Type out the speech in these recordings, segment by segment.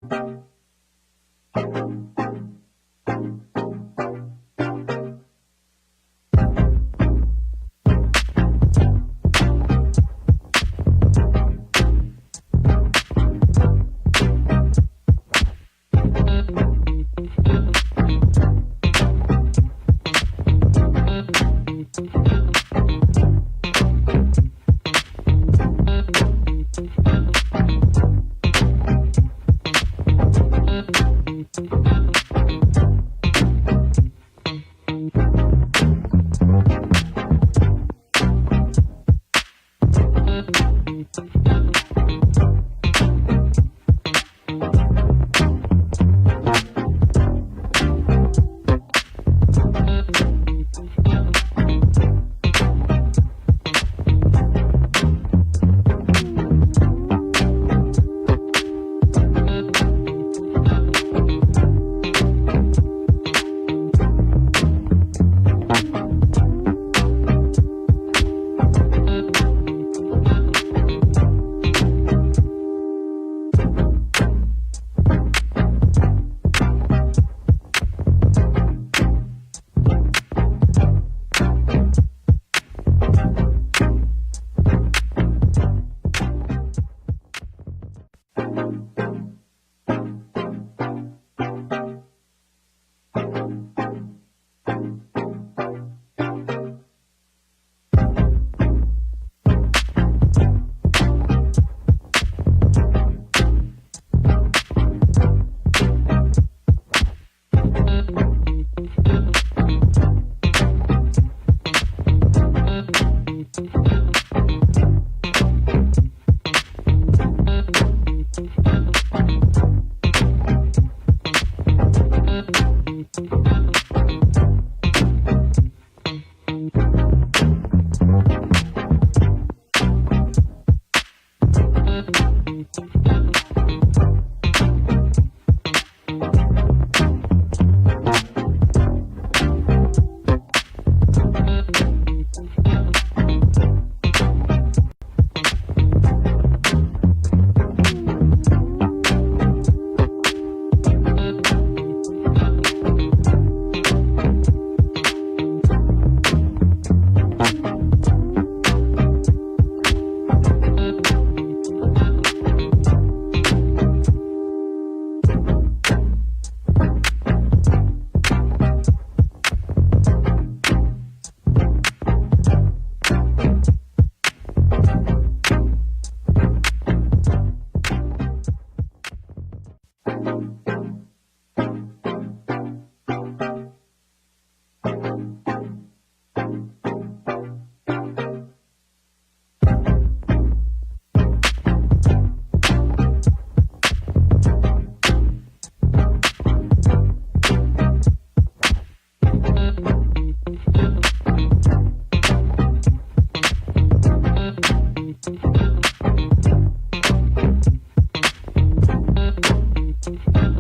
Thank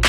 you.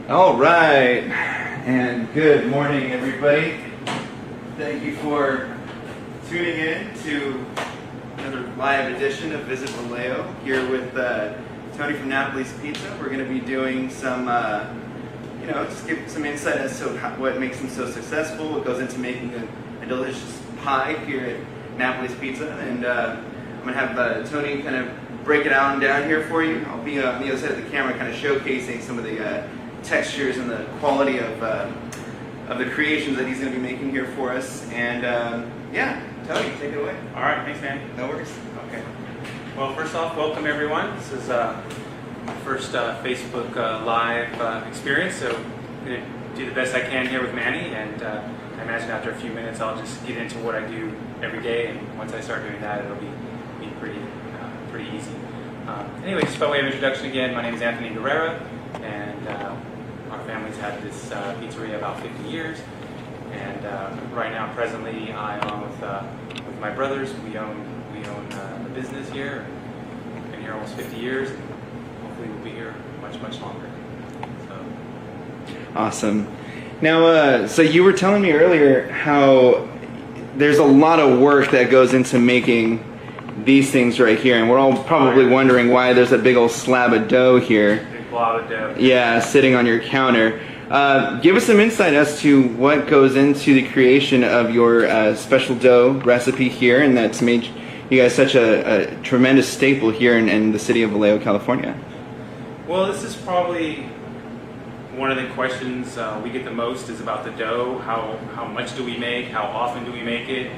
All right, and good morning, everybody. Thank you for tuning in to another live edition of Visit Vallejo here with Tony from Napoli's Pizza. We're going to be doing some, just give some insight as to what makes them so successful, what goes into making a delicious pie here at Napoli's Pizza, and I'm going to have Tony kind of break it down here for you. I'll be on the other side of the camera kind of showcasing some of the textures and the quality of the creations that he's going to be making here for us. And yeah, Tony, take it away. All right, thanks, man. No worries. Okay. Well, first off, welcome everyone. This is my first Facebook live experience, so I'm going to do the best I can here with Manny, and I imagine after a few minutes I'll just get into what I do every day, and once I start doing that, it'll be pretty easy. Anyway, just by way of introduction again, my name is Anthony Guerrera, and our family's had this pizzeria about 50 years, and right now, presently, I, along with my brothers, we own the business here. We've been here almost 50 years, and hopefully we'll be here much longer. So. Awesome. Now, so you were telling me earlier how there's a lot of work that goes into making these things right here, and we're all probably wondering why there's a big old slab of dough here. Big blob of dough. Yeah, sitting on your counter. Give us some insight as to what goes into the creation of your special dough recipe here, and that's made you guys such a tremendous staple here in the city of Vallejo, California. Well, this is probably one of the questions we get the most is about the dough. How much do we make? How often do we make it?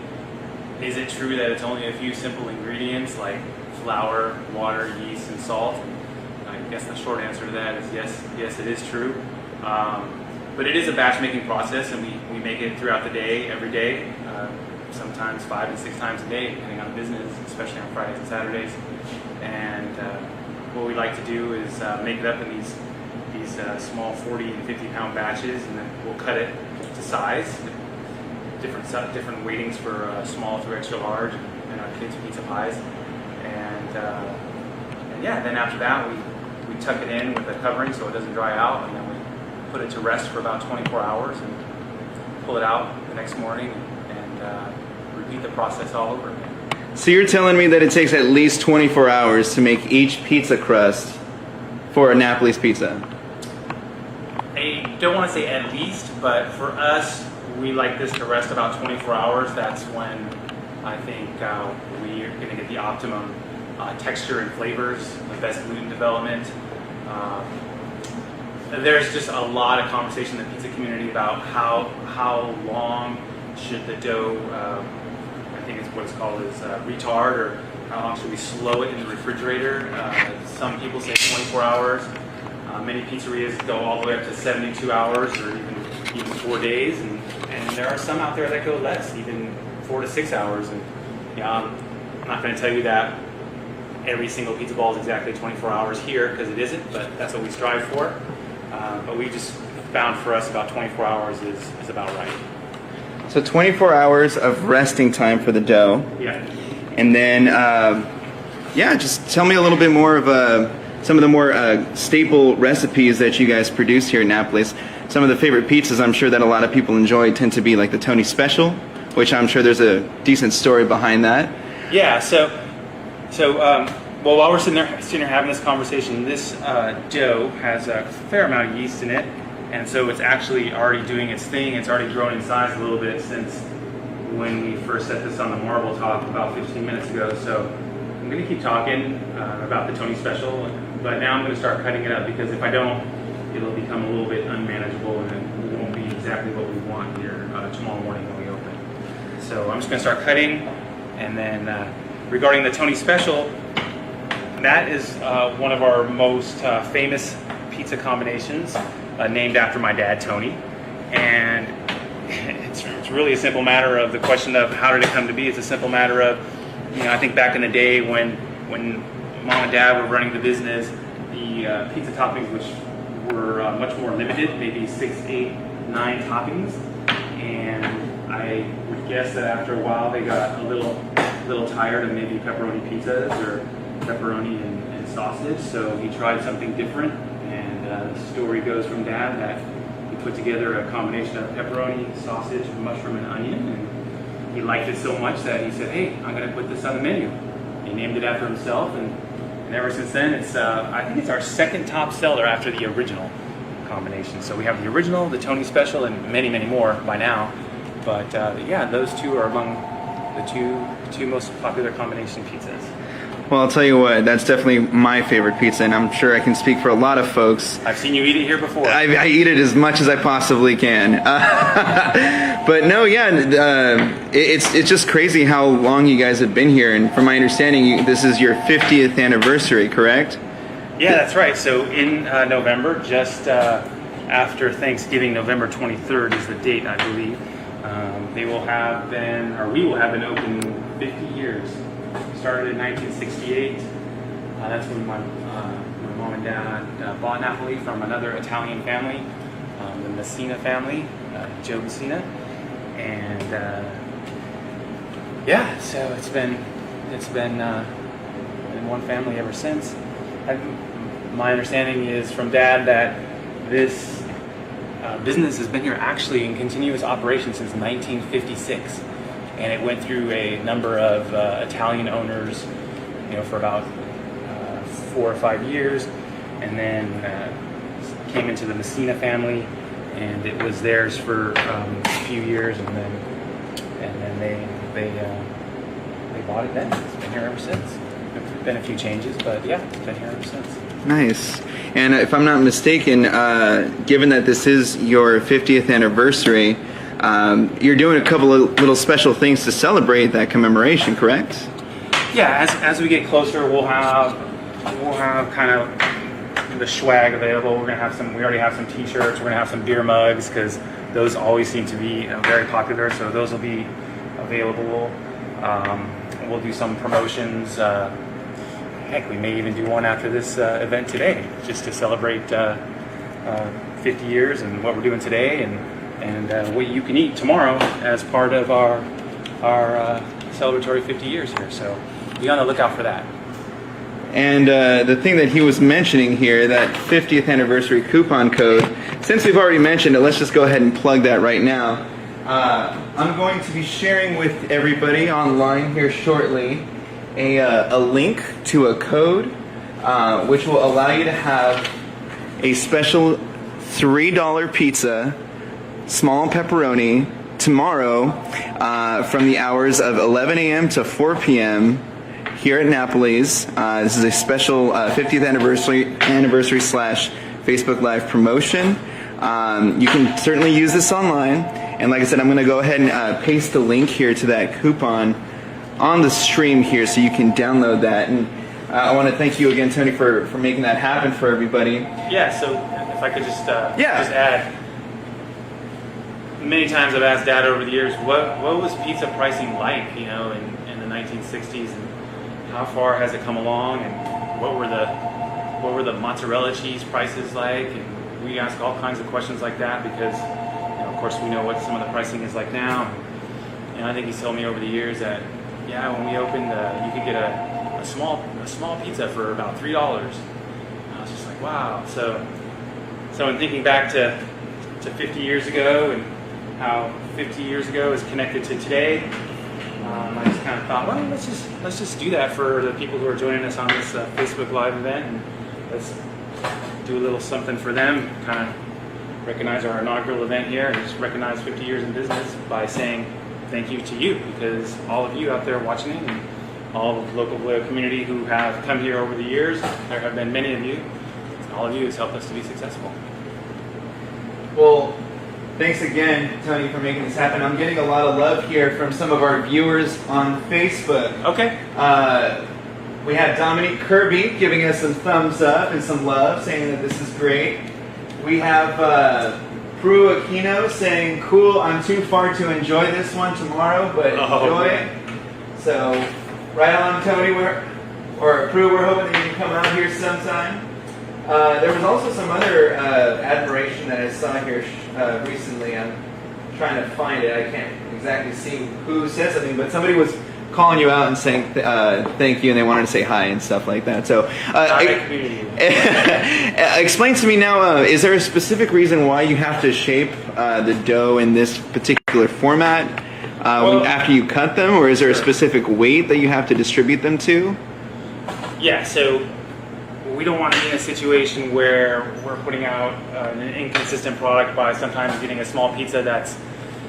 Is it true that it's only a few simple ingredients like flour, water, yeast, and salt? And I guess the short answer to that is yes, it is true. But it is a batch making process, and we make it throughout the day, every day, sometimes 5 to 6 times a day, depending on business, especially on Fridays and Saturdays. And what we like to do is make it up in these small 40 and 50 pound batches, and then we'll cut it to size. Different weightings for small through extra large and our kids' pizza pies, and yeah, then after that we tuck it in with a covering so it doesn't dry out, and then we put it to rest for about 24 hours and pull it out the next morning and repeat the process all over again. So you're telling me that it takes at least 24 hours to make each pizza crust for a Napoli's pizza? I don't want to say at least, but for us, we like this to rest about 24 hours. That's when I think we're going to get the optimum texture and flavors, the best gluten development. There's just a lot of conversation in the pizza community about how long should the dough, I think it's what it's called is retard, or how long should we slow it in the refrigerator. Some people say 24 hours. Many pizzerias go all the way up to 72 hours or even 4 days, and there are some out there that go less, even 4 to 6 hours. And I'm not going to tell you that every single pizza ball is exactly 24 hours here, because it isn't, but that's what we strive for. But we just found for us about 24 hours is about right. So 24 hours of resting time for the dough. Yeah. And then, just tell me a little bit more of some of the more staple recipes that you guys produce here at Napoli's. Some of the favorite pizzas I'm sure that a lot of people enjoy tend to be like the Tony Special, which I'm sure there's a decent story behind that. Yeah, so well, while we're sitting there having this conversation, this dough has a fair amount of yeast in it, and so it's actually already doing its thing. It's already grown in size a little bit since when we first set this on the marble top about 15 minutes ago. So I'm going to keep talking about the Tony Special, but now I'm going to start cutting it up, because if I don't, it'll become a little bit unmanageable, and it won't be exactly what we want here tomorrow morning when we open. So I'm just going to start cutting, and then regarding the Tony Special, that is one of our most famous pizza combinations, named after my dad, Tony. And it's really a simple matter of the question of how did it come to be. It's a simple matter of, I think back in the day when mom and dad were running the business, the pizza toppings, which were much more limited, maybe 6, 8, 9 toppings, and I would guess that after a while they got a little tired of maybe pepperoni pizzas or pepperoni and sausage, so he tried something different, and the story goes from Dad that he put together a combination of pepperoni, sausage, mushroom, and onion, and he liked it so much that he said, "Hey, I'm going to put this on the menu." He named it after himself, and ever since then, it's I think it's our second top seller after the original combination. So we have the original, the Tony Special, and many, many more by now. But yeah, those two are among the two most popular combination pizzas. Well, I'll tell you what, that's definitely my favorite pizza, and I'm sure I can speak for a lot of folks. I've seen you eat it here before. I eat it as much as I possibly can. But no, yeah, it's just crazy how long you guys have been here, and from my understanding, this is your 50th anniversary, correct? Yeah, that's right. So in November, just after Thanksgiving, November 23rd is the date, I believe. We will have been open 50 years. Started in 1968. That's when my mom and dad bought Napoli from another Italian family, the Messina family, Joe Messina, and yeah, so it's been in one family ever since. My understanding is from Dad that this business has been here actually in continuous operation since 1956. And it went through a number of Italian owners, for about 4 or 5 years, and then came into the Messina family, and it was theirs for a few years, and then they bought it then. It's been here ever since. There's been a few changes, but yeah, it's been here ever since. Nice. And if I'm not mistaken, given that this is your 50th anniversary, you're doing a couple of little special things to celebrate that commemoration, correct? Yeah, as we get closer, we'll have kind of the swag available. We already have some T-shirts. We're gonna have some beer mugs because those always seem to be very popular. So those will be available. We'll do some promotions. Heck, we may even do one after this event today, just to celebrate 50 years and what we're doing today and what you can eat tomorrow as part of our celebratory 50 years here. So be on the lookout for that. And the thing that he was mentioning here, that 50th anniversary coupon code, since we've already mentioned it, let's just go ahead and plug that right now. I'm going to be sharing with everybody online here shortly a link to a code which will allow you to have a special $3 pizza, small pepperoni, tomorrow from the hours of 11 a.m. to 4 p.m. here at Napoli's. This is a special 50th anniversary slash Facebook Live promotion. You can certainly use this online. And like I said, I'm going to go ahead and paste the link here to that coupon on the stream here so you can download that. And I want to thank you again, Tony, for making that happen for everybody. Yeah, so if I could just add, many times I've asked Dad over the years, what was pizza pricing like, in the 1960s, and how far has it come along, and what were the mozzarella cheese prices like? And we ask all kinds of questions like that because, of course, we know what some of the pricing is like now. And I think he's told me over the years that, yeah, when we opened, you could get a small pizza for about $3. I was just like, wow. So in thinking back to 50 years ago and how 50 years ago is connected to today, I just kind of thought, well, let's just do that for the people who are joining us on this Facebook Live event, and let's do a little something for them, kind of recognize our inaugural event here, and just recognize 50 years in business by saying thank you to you, because all of you out there watching it, and all of the local Vallejo community who have come here over the years, there have been many of you, all of you has helped us to be successful. Well, thanks again, Tony, for making this happen. I'm getting a lot of love here from some of our viewers on Facebook. Okay. We have Dominique Kirby giving us some thumbs up and some love, saying that this is great. We have Prue Aquino saying, cool, I'm too far to enjoy this one tomorrow, but enjoy it. So, right on, Tony, or Prue, we're hoping that you can come out here sometime. There was also some other admiration that I saw here recently. I'm trying to find it. I can't exactly see who said something, but somebody was calling you out and saying thank you, and they wanted to say hi and stuff like that. So, explain to me now, is there a specific reason why you have to shape the dough in this particular format after you cut them, or is there a specific weight that you have to distribute them to? Yeah, so we don't want to be in a situation where we're putting out an inconsistent product by sometimes getting a small pizza that's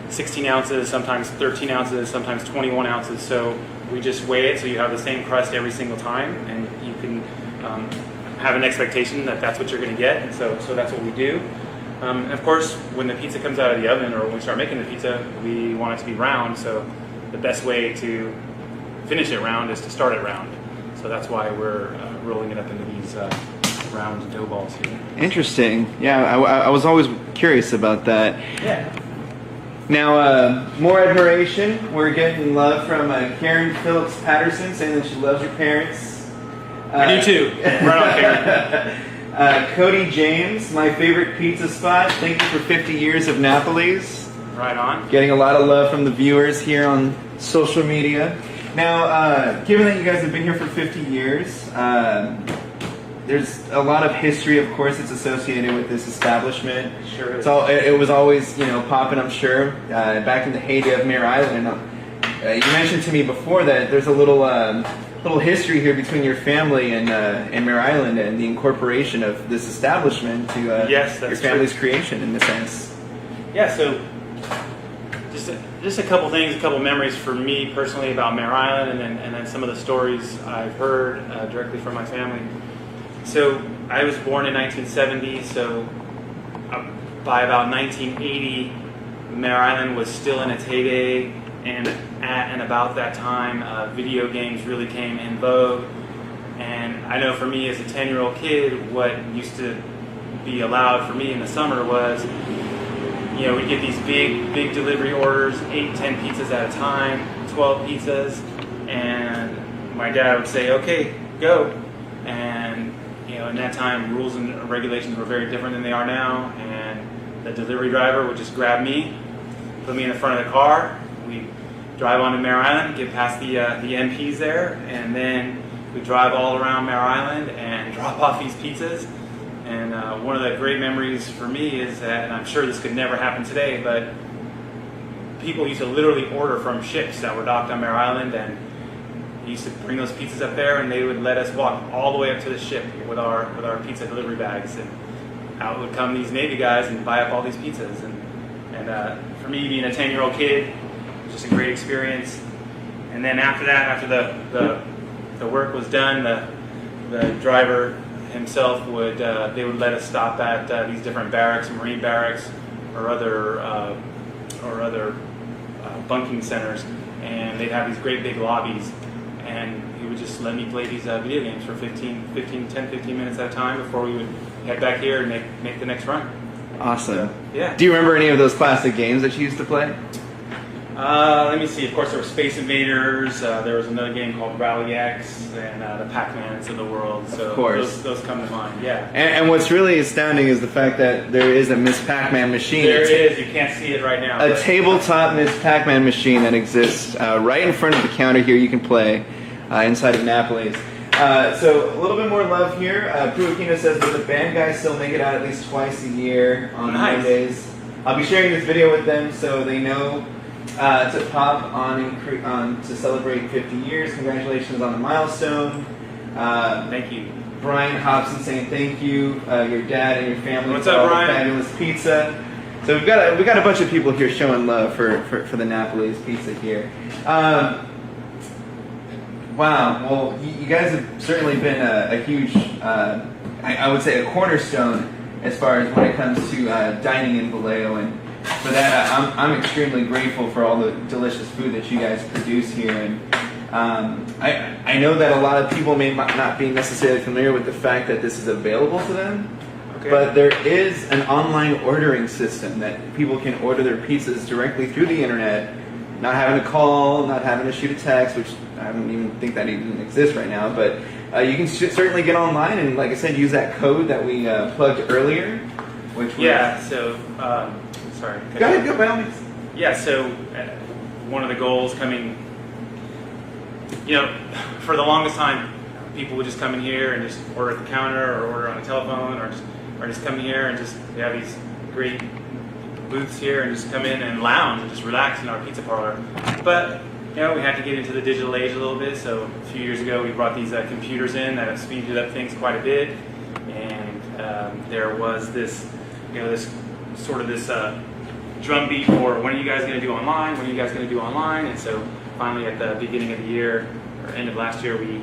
16 ounces, sometimes 13 ounces, sometimes 21 ounces. So we just weigh it so you have the same crust every single time, and you can have an expectation that that's what you're going to get. And so that's what we do. And of course, when the pizza comes out of the oven or when we start making the pizza, we want it to be round. So the best way to finish it round is to start it round. So that's why we're rolling it up into these round dough balls here. Interesting. Yeah, I was always curious about that. Yeah. Now, more admiration. We're getting love from Karen Phillips Patterson, saying that she loves your parents. I do too. Right on, Karen. Cody James, my favorite pizza spot. Thank you for 50 years of Napoli's. Right on. Getting a lot of love from the viewers here on social media. Now, given that you guys have been here for 50 years, there's a lot of history, of course, that's associated with this establishment. Sure is. It was always, popping, I'm sure, back in the heyday of Mare Island. You mentioned to me before that there's a little history here between your family and Mare Island and the incorporation of this establishment to yes, your that's family's true. creation, in a sense. Yeah, so just a couple things, a couple memories for me personally about Mare Island, and then some of the stories I've heard directly from my family. So I was born in 1970, so by about 1980, Mare Island was still in its heyday, and at and about that time, video games really came in vogue. And I know for me as a 10-year-old kid, what used to be allowed for me in the summer was, we'd get these big delivery orders, 8, 10 pizzas at a time, 12 pizzas, and my dad would say, okay, go. And in that time, rules and regulations were very different than they are now, and the delivery driver would just grab me, put me in the front of the car, we'd drive onto Mare Island, get past the MPs there, and then we'd drive all around Mare Island and drop off these pizzas. And one of the great memories for me is that, and I'm sure this could never happen today, but people used to literally order from ships that were docked on Mare Island, and he used to bring those pizzas up there, and they would let us walk all the way up to the ship with our pizza delivery bags, and out would come these Navy guys and buy up all these pizzas. And for me, being a 10-year-old kid, it was just a great experience. And then after that, after the work was done, the driver himself would they would let us stop at these different barracks, Marine barracks, or other bunking centers, and they'd have these great big lobbies, and he would just let me play these video games for 10, 15 minutes at a time before we would head back here and make the next run. Awesome. So, yeah. Do you remember any of those classic games that you used to play? Let me see. Of course, there were Space Invaders. There was another game called Rally X, and the Pac-Mans of the world. So of course. Those come to mind. Yeah. And what's really astounding is the fact that there is a Miss Pac-Man machine. There is. You can't see it right now. A tabletop Miss Pac-Man machine that exists right in front of the counter here. You can play inside of Napoli's. So a little bit more love here. Pruakino says, "Does the band guys still make it out at least twice a year on Mondays?" I'll be sharing this video with them so they know to pop on to celebrate 50 years. Congratulations on the milestone. Thank you. Brian Hobson saying thank you, your dad and your family. What's for up, all the Brian? fabulous pizza. So we got a bunch of people here showing love for the Napoli's pizza here. Wow. Well, you guys have certainly been a huge, I would say, a cornerstone as far as when it comes to dining in Vallejo, and for that, I'm extremely grateful for all the delicious food that you guys produce here. And I know that a lot of people may not be necessarily familiar with the fact that this is available to them, but there is an online ordering system that people can order their pizzas directly through the internet, not having to call, not having to shoot a text, which I don't even think that even exists right now. But you can certainly get online and, like I said, use that code that we plugged earlier, which was... So, sorry. Go ahead, go by all means. Yeah, so one of the goals coming for the longest time, people would just come in here and just order at the counter or order on the telephone or just come here and just they have these great booths here and just come in and lounge and just relax in our pizza parlor. But we had to get into the digital age a little bit. So a few years ago, we brought these computers in that have speeded up things quite a bit. And there was this, this drumbeat for when are you guys going to do online? When are you guys going to do online? And so finally, at the beginning of the year or end of last year, we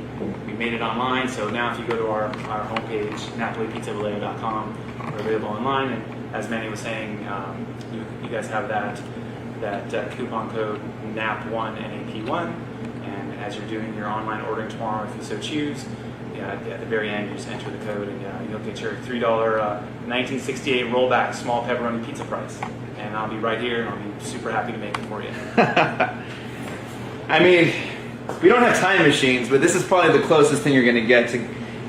made it online. So now, if you go to our homepage, NapoliPizzaVallejo.com, we're available online. And as Manny was saying, you guys have that coupon code NAP1 NAP1, and as you're doing your online ordering tomorrow, if you so choose, at the very end you just enter the code and you'll get your $3 1968 rollback small pepperoni pizza price. And I'll be right here and I'll be super happy to make it for you. I mean, we don't have time machines, but this is probably the closest thing you're going to get to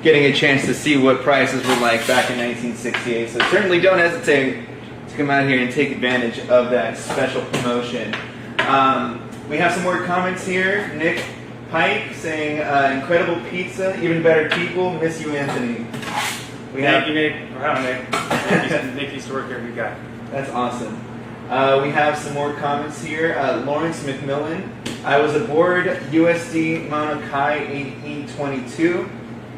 getting a chance to see what prices were like back in 1968. So certainly don't hesitate to come out here and take advantage of that special promotion. We have some more comments here. Nick Pike saying, incredible pizza, even better people, miss you, Anthony. Thank you, Nick. Wow, Nick. Nick used to work here, good guy. That's awesome. We have some more comments here. Lawrence McMillan. I was aboard USD Mauna Kea 8E22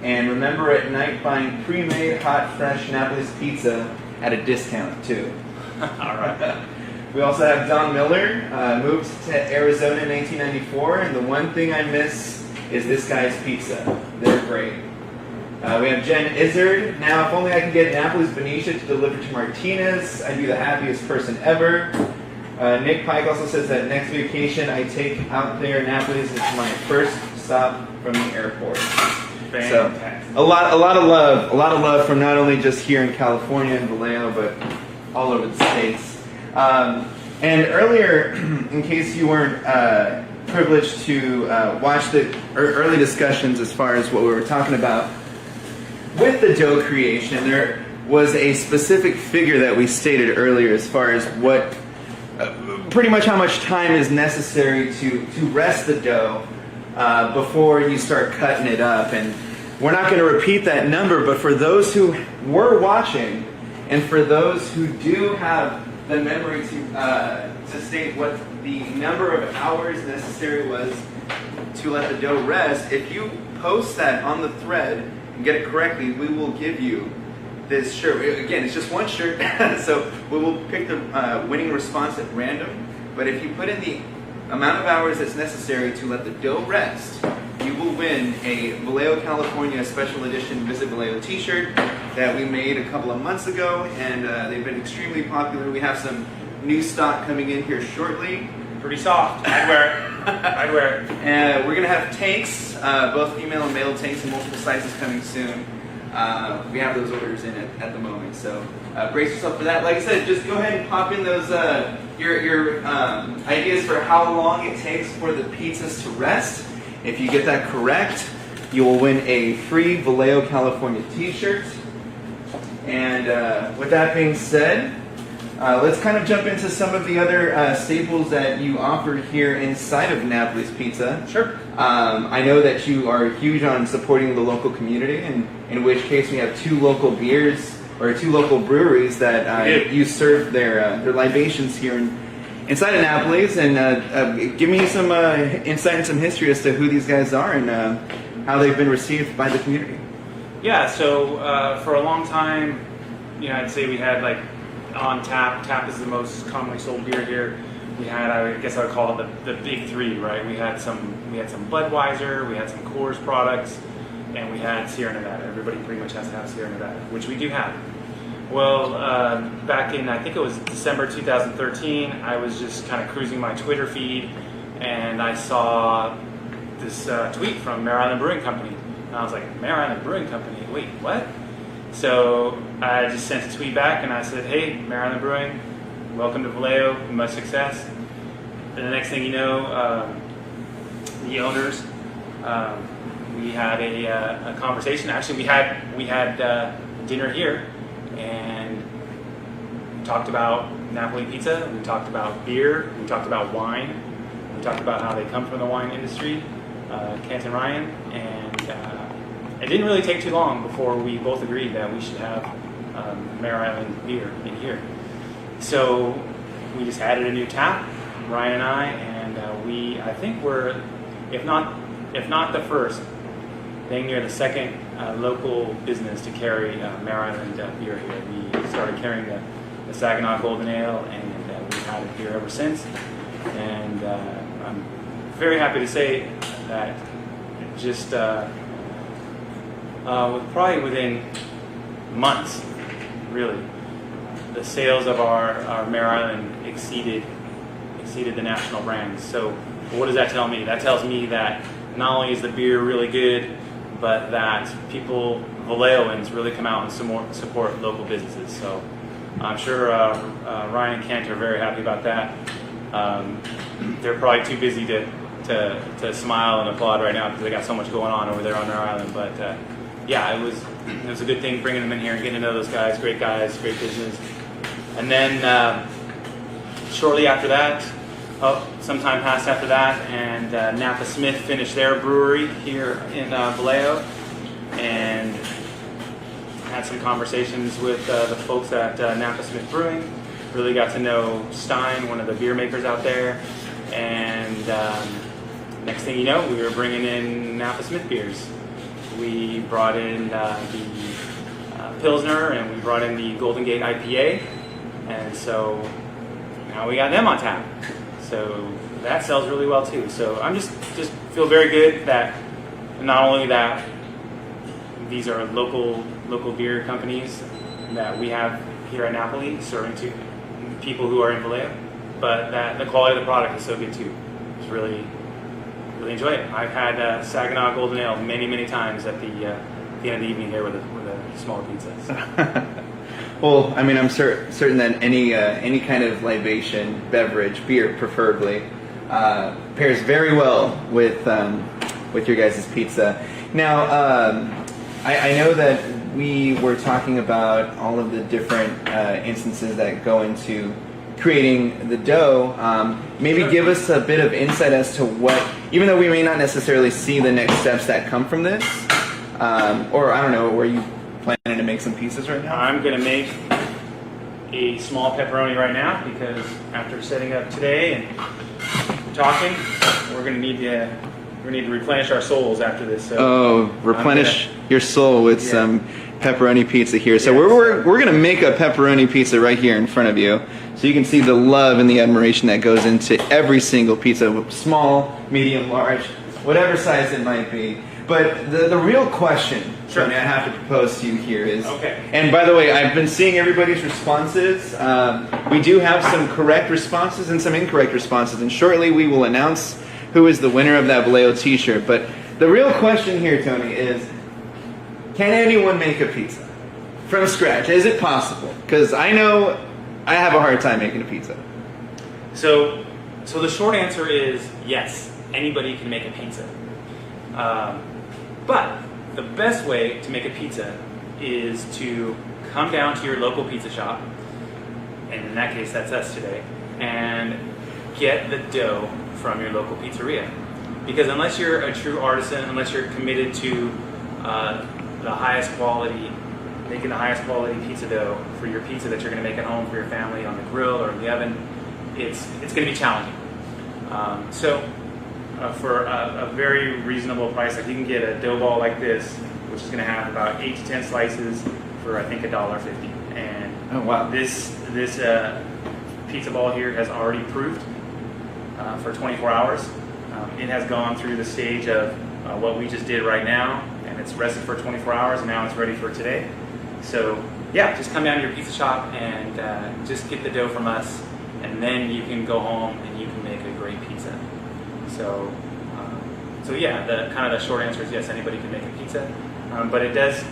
and remember at night buying pre-made hot fresh Napoli's pizza at a discount too. All right. We also have Don Miller, moved to Arizona in 1994, and the one thing I miss is this guy's pizza. They're great. We have Jen Izzard. Now, if only I can get Napoli's Benicia to deliver to Martinez, I'd be the happiest person ever. Nick Pike also says that next vacation I take out there, Napoli's is my first stop from the airport. Fantastic. So, a lot of love from not only just here in California and Vallejo, but all over the States. And earlier, in case you weren't privileged to watch the early discussions as far as what we were talking about with the dough creation, there was a specific figure that we stated earlier as far as what, pretty much how much time is necessary to rest the dough before you start cutting it up. And we're not going to repeat that number, but for those who were watching and for those who do have the memory to state what the number of hours necessary was to let the dough rest, if you post that on the thread and get it correctly, we will give you this shirt. Again, it's just one shirt, so we will pick the winning response at random. But if you put in the amount of hours that's necessary to let the dough rest, you will win a Vallejo, California special edition Visit Vallejo t-shirt that we made a couple of months ago, and they've been extremely popular. We have some new stock coming in here shortly. Pretty soft. I'd wear it. I'd wear it. And we're going to have tanks, both female and male tanks in multiple sizes coming soon. We have those orders in at the moment, so brace yourself for that. Like I said, just go ahead and pop in those your ideas for how long it takes for the pizzas to rest. If you get that correct, you will win a free Vallejo, California t-shirt. And with that being said, let's kind of jump into some of the other staples that you offer here inside of Napoli's Pizza. Sure. I know that you are huge on supporting the local community, and in which case we have two local beers or two local breweries that you serve their libations here inside of Napoli's. And give me some insight and some history as to who these guys are and how they've been received by the community. Yeah. So for a long time, I'd say we had like on tap. Tap is the most commonly sold beer here. We had, I guess I would call it the big three, right? We had some Budweiser, we had some Coors products, and we had Sierra Nevada. Everybody pretty much has to have Sierra Nevada, which we do have. Well, back in, I think it was December 2013, I was just kind of cruising my Twitter feed, and I saw this tweet from Mare Island Brewing Company. And I was like, Mare Island Brewing Company? Wait, what? So I just sent a tweet back, and I said, hey, Mare Island Brewing, welcome to Vallejo, much success. And the next thing you know, the owners, we had a conversation. Actually, we had dinner here, and we talked about Napoli pizza. We talked about beer. We talked about wine. We talked about how they come from the wine industry, Kent and Ryan, and it didn't really take too long before we both agreed that we should have Mare Island beer in here. So we just added a new tap, Ryan and I, and I think we're, if not the first, dang near the second local business to carry Mare Island beer here. We started carrying the Saginaw Golden Ale, and we've had it here ever since. And I'm very happy to say that just probably within months, really, the sales of our Mare Island exceeded the national brands. So what does that tell me? That tells me that not only is the beer really good, but that people, Vallejoans, really come out and support local businesses. So I'm sure Ryan and Kent are very happy about that. They're probably too busy to smile and applaud right now because they got so much going on over there on their island. But yeah, it was a good thing bringing them in here and getting to know those guys, great business. And then shortly after that, some time passed after that, and Napa Smith finished their brewery here in Vallejo, and had some conversations with the folks at Napa Smith Brewing. Really got to know Stein, one of the beer makers out there, and next thing you know, we were bringing in Napa Smith beers. We brought in the Pilsner, and we brought in the Golden Gate IPA, and so now we got them on tap. So that sells really well too. So I'm just feel very good that not only that these are local beer companies that we have here at Napoli serving to people who are in Vallejo, but that the quality of the product is so good too. Just really enjoy it. I've had Saginaw Golden Ale many times at the end of the evening here with a small pizza. Well, I mean, I'm certain that any kind of libation beverage, beer preferably, pairs very well with your guys' pizza. Now, I know that we were talking about all of the different instances that go into creating the dough. Maybe Sure. give us a bit of insight as to what, even though we may not necessarily see the next steps that come from this, or I don't know, were you planning to make some pizzas right now? I'm going to make a small pepperoni right now because after setting up today and talking, we're going to need to replenish our souls after this. So replenish your soul with some pepperoni pizza here. So Yeah, we're going to make a pepperoni pizza right here in front of you, so you can see the love and the admiration that goes into every single pizza, small, medium, large, whatever size it might be. But the real question, Sure. Tony, I have to propose to you here is, Okay. and by the way, I've been seeing everybody's responses. We do have some correct responses and some incorrect responses, and shortly we will announce who is the winner of that Vallejo t-shirt. But the real question here, Tony, is can anyone make a pizza from scratch? Is it possible? Because I know I have a hard time making a pizza. So the short answer is yes, anybody can make a pizza. But the best way to make a pizza is to come down to your local pizza shop, and in that case that's us today, and get the dough from your local pizzeria. Because unless you're a true artisan, unless you're committed to the highest quality, making the highest quality pizza dough for your pizza that you're going to make at home for your family on the grill or in the oven, it's going to be challenging. For a very reasonable price, like you can get a dough ball like this, which is going to have about 8 to 10 slices for I think $1.50. And Oh, wow. this pizza ball here has already proofed for 24 hours. It has gone through the stage of what we just did right now, and it's rested for 24 hours, and now it's ready for today. So yeah, just come down to your pizza shop and just get the dough from us, and then you can go home and you can make a great pizza. So yeah, the short answer is yes, anybody can make a pizza. But it does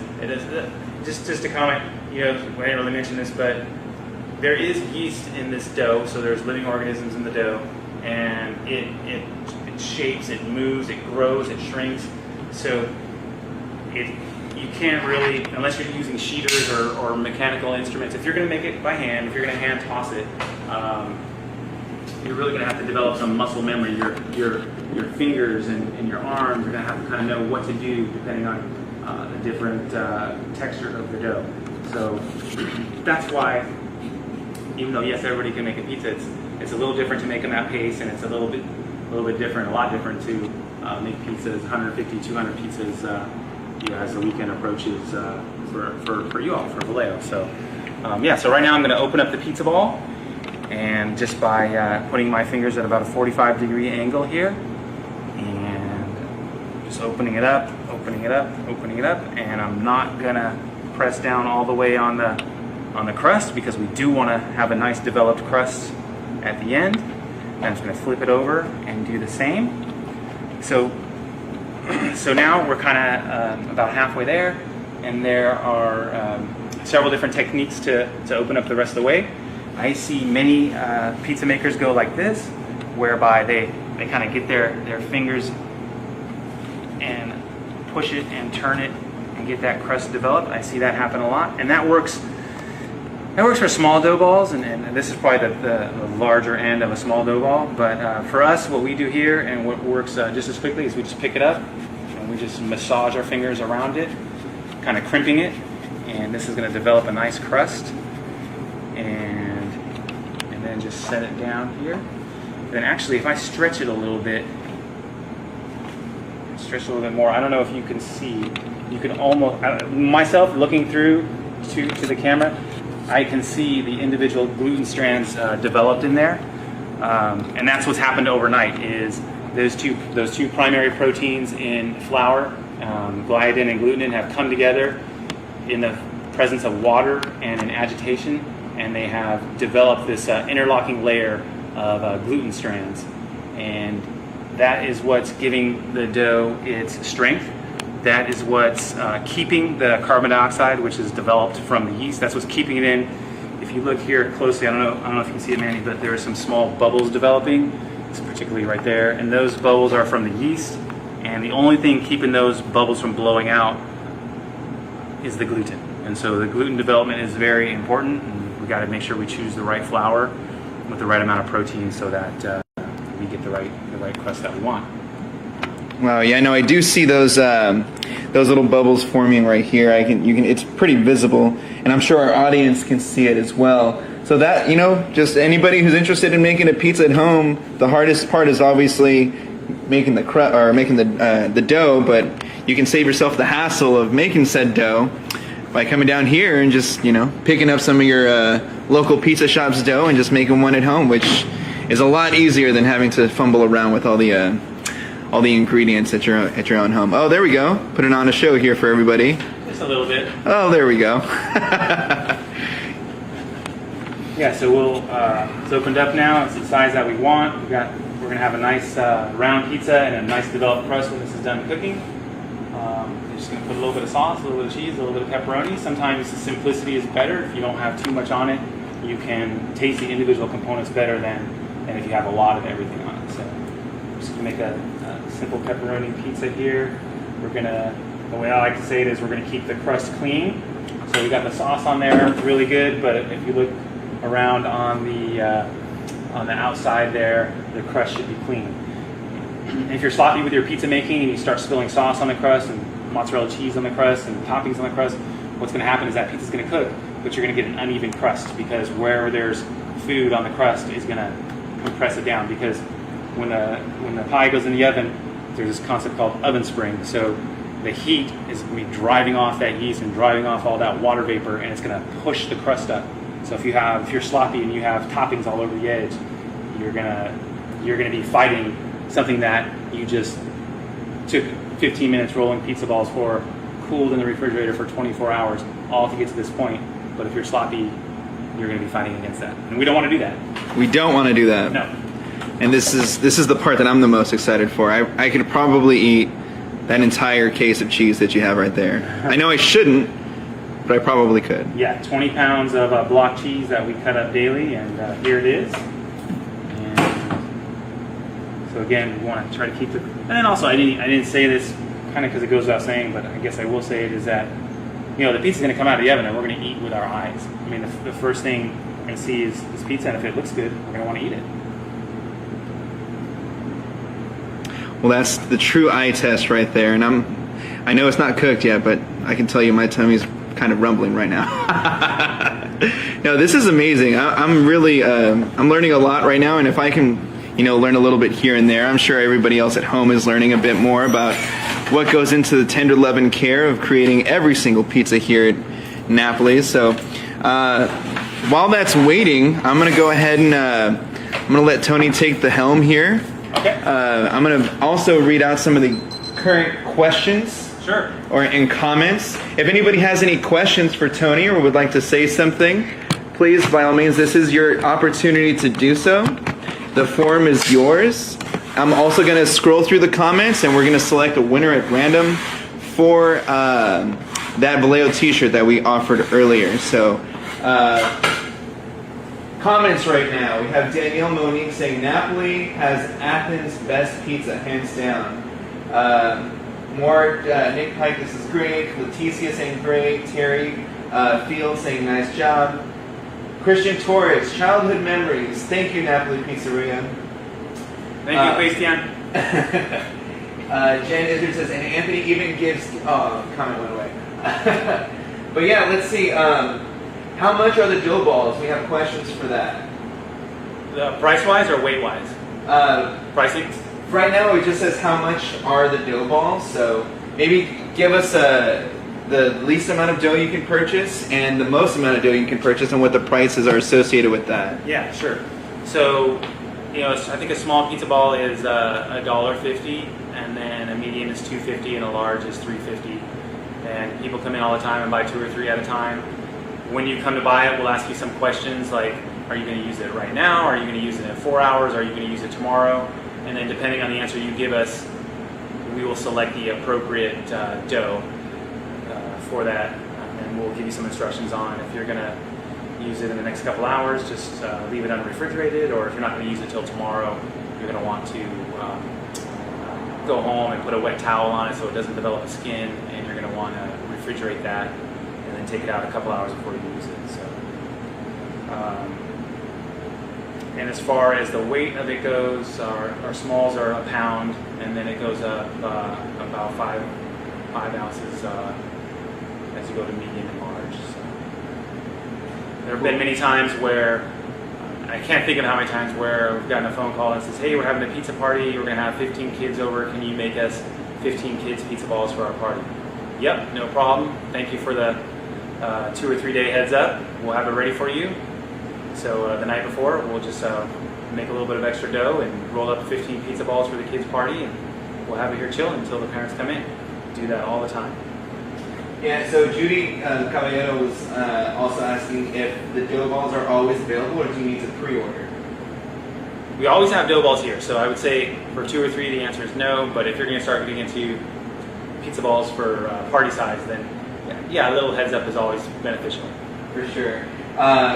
just to comment, I didn't really mention this, but there is yeast in this dough, so there's living organisms in the dough, and it shapes, it moves, it grows, it shrinks. So you can't really, unless you're using sheeters or mechanical instruments, if you're going to make it by hand, if you're going to hand toss it, you're really going to have to develop some muscle memory. Your fingers and your arms are going to have to kind of know what to do depending on the different texture of the dough. So that's why, even though yes, everybody can make a pizza, it's a little different to make them at pace, and it's a lot different to make pizzas, 150, 200 pizzas, as the weekend approaches for you all, for Vallejo. So so right now I'm going to open up the pizza ball, and just by putting my fingers at about a 45-degree angle here, and just opening it up, and I'm not going to press down all the way on the crust, because we do want to have a nice developed crust at the end. And I'm just going to flip it over and do the same. So now we're kind of about halfway there, and there are several different techniques to open up the rest of the way. I see many pizza makers go like this, whereby they kind of get their fingers and push it and turn it and get that crust developed. I see that happen a lot, and that works for small dough balls, and this is probably the larger end of a small dough ball. But for us, what we do here, and what works just as quickly, is we just pick it up and we just massage our fingers around it, kind of crimping it, and this is going to develop a nice crust. And then just set it down here. Then actually, if I stretch it a little bit more, I don't know if you can see, you can almost, myself looking through to the camera, I can see the individual gluten strands developed in there, and that's what's happened overnight. Is those two primary proteins in flour, gliadin and glutenin, have come together in the presence of water and in agitation, and they have developed this interlocking layer of gluten strands, and that is what's giving the dough its strength. That is what's keeping the carbon dioxide, which is developed from the yeast. That's what's keeping it in. If you look here closely, I don't know if you can see it, Manny, but there are some small bubbles developing. It's particularly right there, and those bubbles are from the yeast. And the only thing keeping those bubbles from blowing out is the gluten. And so the gluten development is very important, and we got to make sure we choose the right flour with the right amount of protein so that we get the right crust that we want. Wow, yeah, no, I do see those little bubbles forming right here. It's pretty visible, and I'm sure our audience can see it as well. So that, just anybody who's interested in making a pizza at home, the hardest part is obviously making the dough, but you can save yourself the hassle of making said dough by coming down here and just, picking up some of your local pizza shop's dough and just making one at home, which is a lot easier than having to fumble around with all the ingredients at your own home. Oh, there we go. Put it on a show here for everybody. Just a little bit. Oh, there we go. Yeah, so it's opened up now. It's the size that we want. We're gonna have a nice round pizza and a nice developed crust when this is done cooking. You're just gonna put a little bit of sauce, a little bit of cheese, a little bit of pepperoni. Sometimes the simplicity is better. If you don't have too much on it, you can taste the individual components better than if you have a lot of everything on it. So I'm just gonna make a simple pepperoni pizza here. The way I like to say it is, we're gonna keep the crust clean. So we got the sauce on there, really good, but if you look around on the outside there, the crust should be clean. If you're sloppy with your pizza making and you start spilling sauce on the crust and mozzarella cheese on the crust and toppings on the crust, what's going to happen is that pizza's going to cook, but you're going to get an uneven crust, because where there's food on the crust is going to compress it down. Because when the pie goes in the oven, there's this concept called oven spring. So the heat is going to be driving off that yeast and driving off all that water vapor, and it's going to push the crust up. So if you're sloppy and you have toppings all over the edge, you're gonna be fighting something that you just took 15 minutes rolling pizza balls for, cooled in the refrigerator for 24 hours, all to get to this point. But if you're sloppy, you're going to be fighting against that, and we don't want to do that. We don't want to do that. No. And this is the part that I'm the most excited for. I could probably eat that entire case of cheese that you have right there. I know I shouldn't, but I probably could. Yeah, 20 pounds of block cheese that we cut up daily, and here it is. And so again, we want to try to keep it. And then also, I didn't say this kind of because it goes without saying, but I guess I will say it, is that the pizza's going to come out of the oven and we're going to eat with our eyes. I mean, the first thing we're going to see is this pizza, and if it looks good, we're going to want to eat it. Well, that's the true eye test right there. And I know it's not cooked yet, but I can tell you my tummy's kind of rumbling right now. No, this is amazing. I'm really, I'm learning a lot right now. And if I can, learn a little bit here and there, I'm sure everybody else at home is learning a bit more about what goes into the tender love and care of creating every single pizza here at Napoli. So while that's waiting, I'm going to go ahead and I'm going to let Tony take the helm here. Okay. I'm going to also read out some of the current questions. Sure. And comments. If anybody has any questions for Tony or would like to say something, please, by all means, this is your opportunity to do so. The forum is yours. I'm also going to scroll through the comments and we're going to select a winner at random for that Vallejo t-shirt that we offered earlier. So, comments right now. We have Danielle Monique saying Napoli has Athens' best pizza, hands down. More Nick Pike, this is great. Leticia saying great. Terry Field saying nice job. Christian Torres, childhood memories. Thank you, Napoli Pizzeria. Thank you, Christian. Jen Izzard says, and Anthony even gives. Oh, comment went away. But yeah, let's see. How much are the dough balls? We have questions for that. Price-wise or weight-wise? Pricing? Right now it just says how much are the dough balls, so maybe give us the least amount of dough you can purchase and the most amount of dough you can purchase and what the prices are associated with that. Yeah, sure. So, I think a small pizza ball is $1.50, and then a medium is $2.50, and a large is $3.50. And people come in all the time and buy 2 or 3 at a time. When you come to buy it, we'll ask you some questions like, are you going to use it right now? Are you going to use it in 4 hours? Are you going to use it tomorrow? And then depending on the answer you give us, we will select the appropriate dough for that. And we'll give you some instructions on if you're going to use it in the next couple hours, just leave it unrefrigerated, or if you're not going to use it till tomorrow, you're going to want to go home and put a wet towel on it so it doesn't develop a skin, and you're going to want to refrigerate that and then take it out a couple hours before you use it. So. And as far as the weight of it goes, our smalls are a pound, and then it goes up about 5 ounces as you go to medium and large. So there have been many times where, I can't think of how many times where we've gotten a phone call that says, hey, we're having a pizza party, we're going to have 15 kids over, can you make us 15 kids pizza balls for our party? Yep, no problem. Thank you for the 2 or 3 day heads up. We'll have it ready for you. So the night before, we'll just make a little bit of extra dough and roll up 15 pizza balls for the kids' party, and we'll have it here chilling until the parents come in. Do that all the time. Yeah, so Judy Caballero was also asking if the dough balls are always available, or do you need to pre-order? We always have dough balls here, so I would say for 2 or 3 the answer is no, but if you're going to start getting into pizza balls for party size, then yeah, a little heads up is always beneficial. For sure.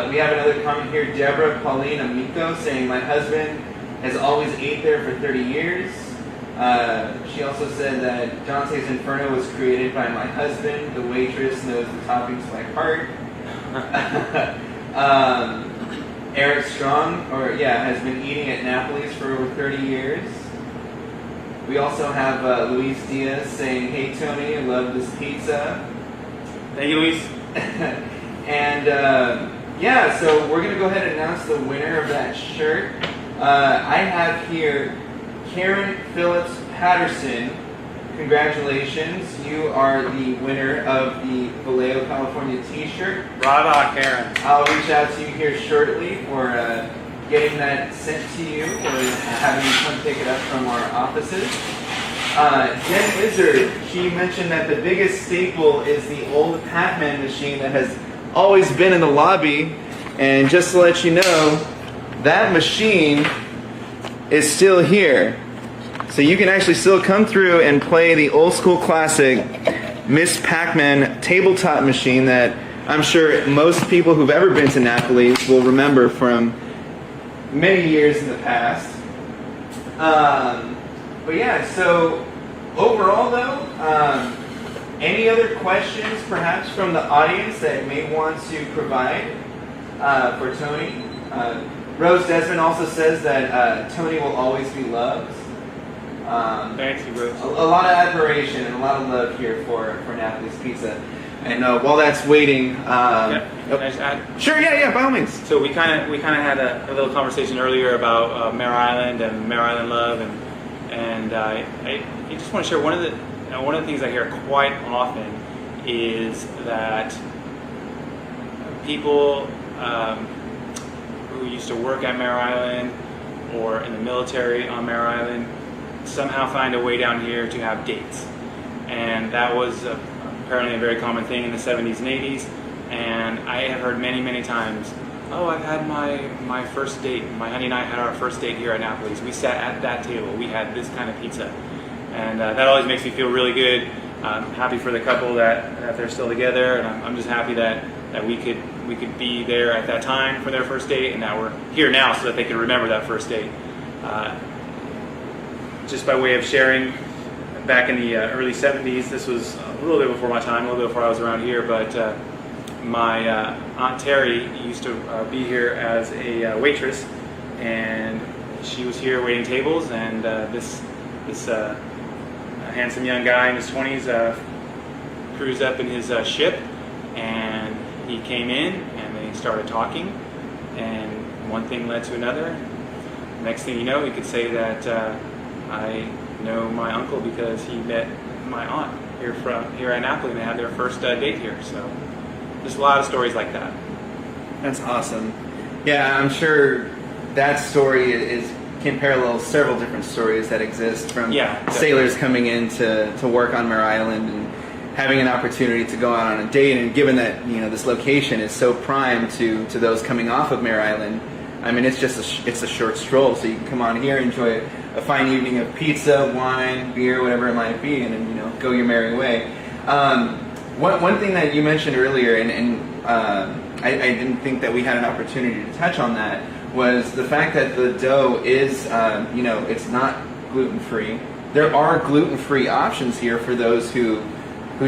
We have another comment here, Deborah Pauline Amico, saying, my husband has always ate there for 30 years. She also said that Dante's Inferno was created by my husband. The waitress knows the toppings by heart. Eric Strong, has been eating at Napoli's for over 30 years. We also have Luis Diaz saying, hey Tony, I love this pizza. Thank you, Luis. And so we're going to go ahead and announce the winner of that shirt. I have here Karen Phillips Patterson. Congratulations. You are the winner of the Vallejo, California t-shirt. Brava, Karen. I'll reach out to you here shortly for getting that sent to you or having you come pick it up from our offices. Jen Izzard, she mentioned that the biggest staple is the old Pac-Man machine that has always been in the lobby, and just to let you know, that machine is still here. So you can actually still come through and play the old school classic Miss Pac-Man tabletop machine that I'm sure most people who've ever been to Napoli will remember from many years in the past. But yeah, so overall though, any other questions perhaps from the audience that may want to provide for Tony? Rose Desmond also says that Tony will always be loved. Thank you, bro. A lot of admiration and a lot of love here for Napoli's Pizza. And while that's waiting, Can I just add? sure, yeah, by all means. So we kind of had a little conversation earlier about Mare Island and Mare Island love, and I just want to share one of the things I hear quite often is that people who used to work at Mare Island or in the military on Mare Island somehow find a way down here to have dates, and that was apparently a very common thing in the 70s and 80s. And I have heard many times, oh, I've had my first date. My honey and I had our first date here at Napoli's. We sat at that table. We had this kind of pizza. And that always makes me feel really good. I'm happy for the couple that they're still together. And I'm just happy that we could be there at that time for their first date, and that we're here now so that they can remember that first date. Just by way of sharing, back in the early 70s, this was a little bit before my time, a little bit before I was around here, but my Aunt Terry used to be here as a waitress, and she was here waiting tables, and this handsome young guy in his 20s cruised up in his ship, and he came in, and they started talking, and one thing led to another. Next thing you know, he could say that I know my uncle because he met my aunt here at Napoli, and they had their first date here. So there's a lot of stories like that. That's awesome. Yeah, I'm sure that story can parallel several different stories that exist from sailors coming in to work on Mare Island and having an opportunity to go out on a date. And given that this location is so prime to those coming off of Mare Island, I mean, it's a short stroll, so you can come on here, enjoy a fine evening of pizza, wine, beer, whatever it might be, and then go your merry way. One thing that you mentioned earlier, and I didn't think that we had an opportunity to touch on that, was the fact that the dough is, it's not gluten-free. There are gluten-free options here for those who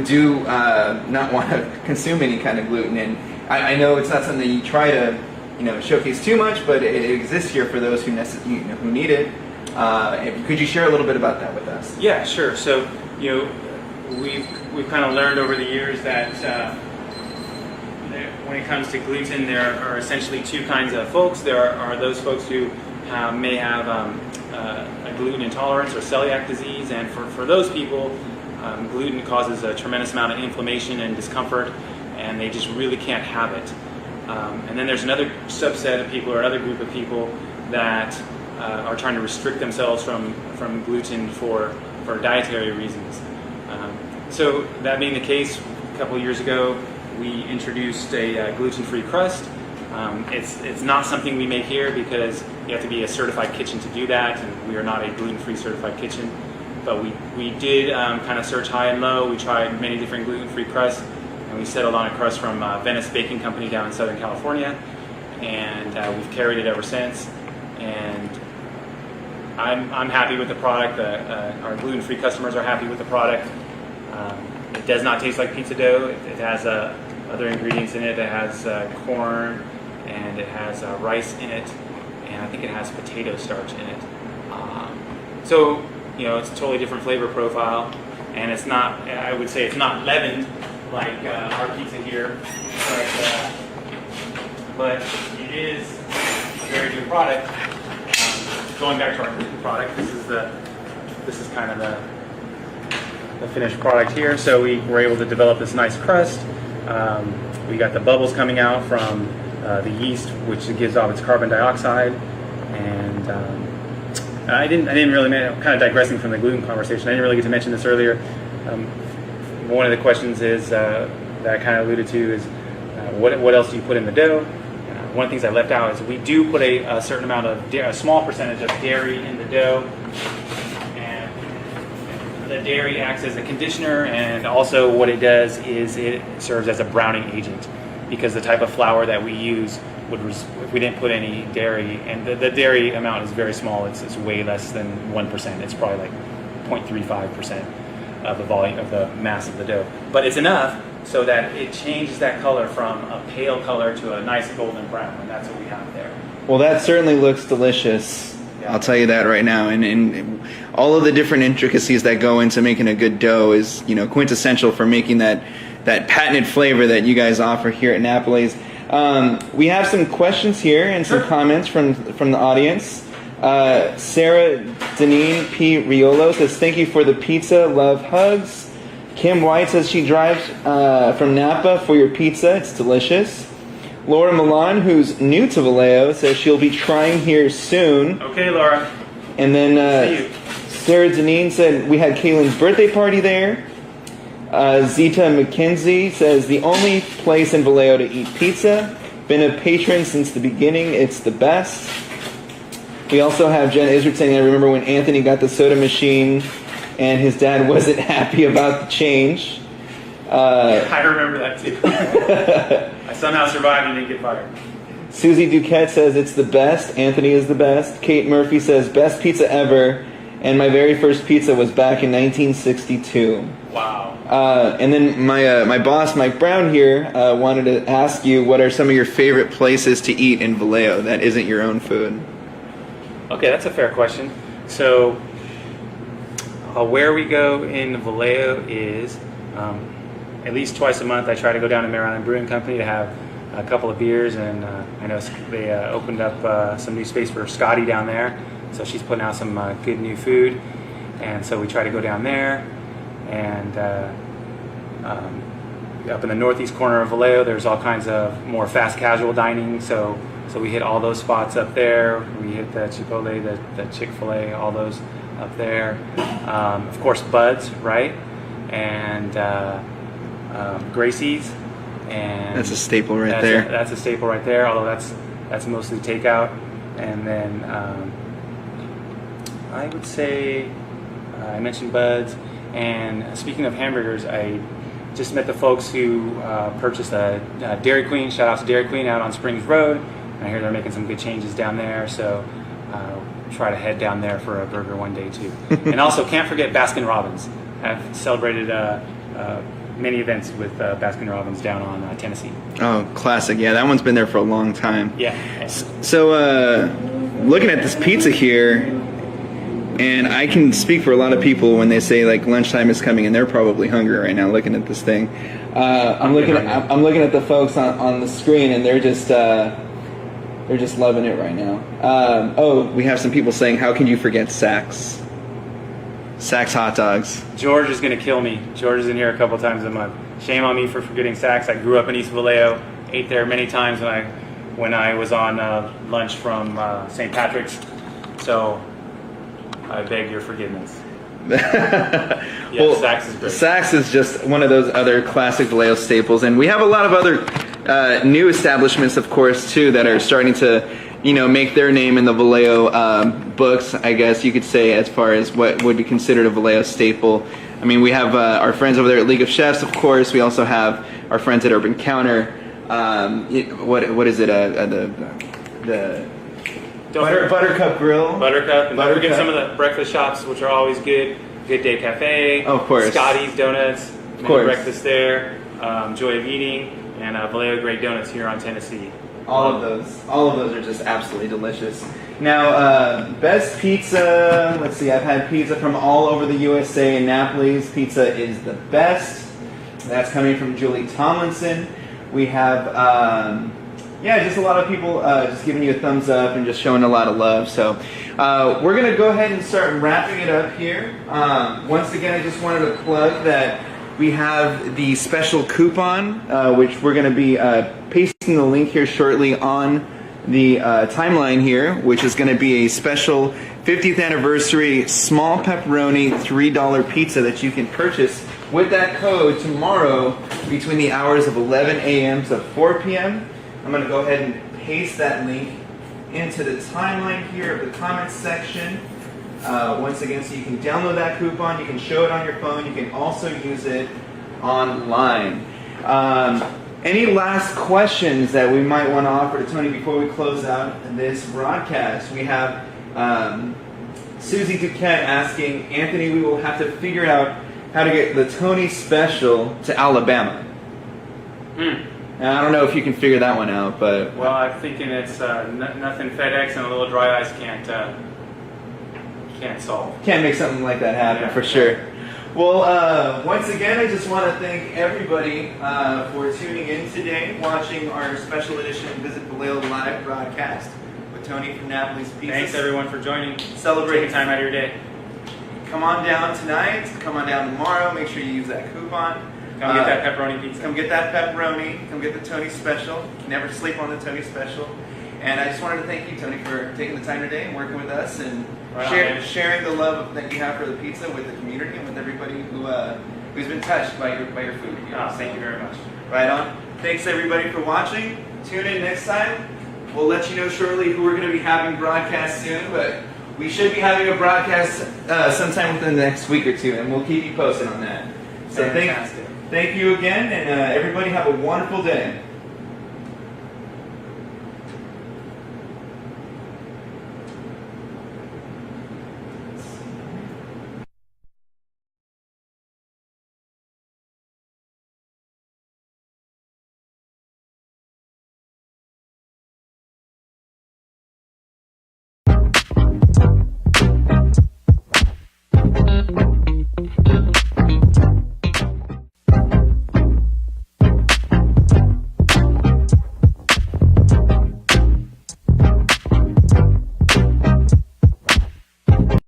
do not want to consume any kind of gluten. And I know it's not something you try to showcase too much, but it exists here for those who need it. Could you share a little bit about that with us? Yeah, sure. So we've kind of learned over the years that when it comes to gluten, there are essentially two kinds of folks. There are those folks who may have a gluten intolerance or celiac disease, and for those people, gluten causes a tremendous amount of inflammation and discomfort, and they just really can't have it. And then there's another subset of people, or another group of people that are trying to restrict themselves from gluten for dietary reasons. So that being the case, a couple of years ago, we introduced a gluten-free crust. It's not something we make here because you have to be a certified kitchen to do that, and we are not a gluten-free certified kitchen. But we did kind of search high and low. We tried many different gluten-free crusts, and we settled on a crust from Venice Baking Company down in Southern California, and we've carried it ever since. And I'm happy with the product. Our gluten-free customers are happy with the product. It does not taste like pizza dough. It has other ingredients in it. It has corn, and it has rice in it, and I think it has potato starch in it. So it's a totally different flavor profile, and it's not. I would say it's not leavened like our pizza here, but it is a very good product. Going back to our gluten product, this is kind of the finished product here. So we were able to develop this nice crust. We got the bubbles coming out from the yeast, which gives off its carbon dioxide. And I didn't really, I'm kind of digressing from the gluten conversation. I didn't really get to mention this earlier. One of the questions is that I kind of alluded to is what else do you put in the dough? One of the things I left out is we do put a certain amount of a small percentage of dairy in the dough, and the dairy acts as a conditioner, and also what it does is it serves as a browning agent, because the type of flour that we use if we didn't put any dairy, and the dairy amount is very small. It's way less than 1%. It's probably like 0.35% of the volume of the mass of the dough, but it's enough so that it changes that color from a pale color to a nice golden brown, and that's what we have there. Well, that certainly looks delicious. I'll tell you that right now. And all of the different intricacies that go into making a good dough is, quintessential for making that patented flavor that you guys offer here at Napoli's. We have some questions here and some comments from the audience. Sarah Deneen P. Riolo says, thank you for the pizza. Love hugs. Kim White says she drives from Napa for your pizza. It's delicious. Laura Milan, who's new to Vallejo, says she'll be trying here soon. Okay, Laura. And then Sarah Deneen said we had Kaylin's birthday party there. Zita McKenzie says the only place in Vallejo to eat pizza. Been a patron since the beginning. It's the best. We also have Jen Isert saying, I remember when Anthony got the soda machine and his dad wasn't happy about the change. I remember that too. I somehow survived and didn't get fired. Susie Duquette says it's the best. Anthony is the best. Kate Murphy says best pizza ever. And my very first pizza was back in 1962. Wow. And then my boss, Mike Brown here, wanted to ask you what are some of your favorite places to eat in Vallejo that isn't your own food? Okay, that's a fair question. So, where we go in Vallejo is at least twice a month. I try to go down to Mare Island Brewing Company to have a couple of beers, and I know they opened up some new space for Scotty down there, so she's putting out some good new food, and so we try to go down there. And up in the northeast corner of Vallejo, there's all kinds of more fast casual dining, so we hit all those spots up there. We hit the Chipotle, the Chick-fil-A, all those up there. Of course, Bud's, right? And Gracie's. And that's a staple right there. That's a staple right there, although that's mostly takeout. And then I would say I mentioned Bud's. And speaking of hamburgers, I just met the folks who purchased a Dairy Queen. Shout out to Dairy Queen out on Springs Road. I hear they're making some good changes down there, so try to head down there for a burger one day too. And also, can't forget Baskin Robbins. I've celebrated many events with Baskin Robbins down on Tennessee. Oh, classic. Yeah, that one's been there for a long time. Yeah. So, looking at this pizza here, and I can speak for a lot of people when they say like lunchtime is coming, and they're probably hungry right now looking at this thing. I'm looking at the folks on the screen, and they're just loving it right now. We have some people saying, how can you forget Saks? Saks hot dogs. George is going to kill me. George is in here a couple times a month. Shame on me for forgetting Saks. I grew up in East Vallejo, ate there many times when I was on lunch from St. Patrick's. So I beg your forgiveness. Saks is great. Saks is just one of those other classic Vallejo staples, and we have a lot of other new establishments, of course, too, that are starting to, make their name in the Vallejo books, I guess you could say, as far as what would be considered a Vallejo staple. I mean, we have our friends over there at League of Chefs, of course. We also have our friends at Urban Counter. What is it? The Buttercup Grill. Buttercup. And don't forget some of the breakfast shops, which are always good. Good Day Cafe. Oh, of course. Scotty's Donuts. Of course. Breakfast there. Joy of Eating. And Vallejo Great Donuts here on Tennessee. All of those are just absolutely delicious. Now, best pizza, let's see, I've had pizza from all over the USA, and Napoli's pizza is the best. That's coming from Julie Tomlinson. We have, just a lot of people just giving you a thumbs up and just showing a lot of love. So we're going to go ahead and start wrapping it up here. Once again, I just wanted to plug that we have the special coupon, which we're going to be pasting the link here shortly on the timeline here, which is going to be a special 50th anniversary small pepperoni $3 pizza that you can purchase with that code tomorrow between the hours of 11 a.m. to 4 p.m. I'm going to go ahead and paste that link into the timeline here of the comments section. Once again, so you can download that coupon, you can show it on your phone, you can also use it online. Any last questions that we might want to offer to Tony before we close out this broadcast? We have Susie Duquette asking, Anthony, we will have to figure out how to get the Tony special to Alabama. And I don't know if you can figure that one out, but... Well, I'm thinking it's nothing FedEx and a little dry ice can't can't solve. Can't make something like that happen, for sure. Well, once again, I just want to thank everybody for tuning in today, watching our special edition Visit Vallejo live broadcast with Tony from Napoli's Pizza. Thanks everyone for joining. Celebrating Taking time out of your day. Come on down tonight. Come on down tomorrow. Make sure you use that coupon. Come get that pepperoni pizza. Come get that pepperoni. Come get the Tony special. Never sleep on the Tony special. And I just wanted to thank you, Tony, for taking the time today and working with us and sharing the love that you have for the pizza with the community and with everybody who's been touched by your food. Thank you very much. Right on. Thanks everybody for watching. Tune in next time. We'll let you know shortly who we're going to be having broadcast soon, but we should be having a broadcast sometime within the next week or two, and we'll keep you posted on that. So Fantastic. thank you again, and everybody have a wonderful day.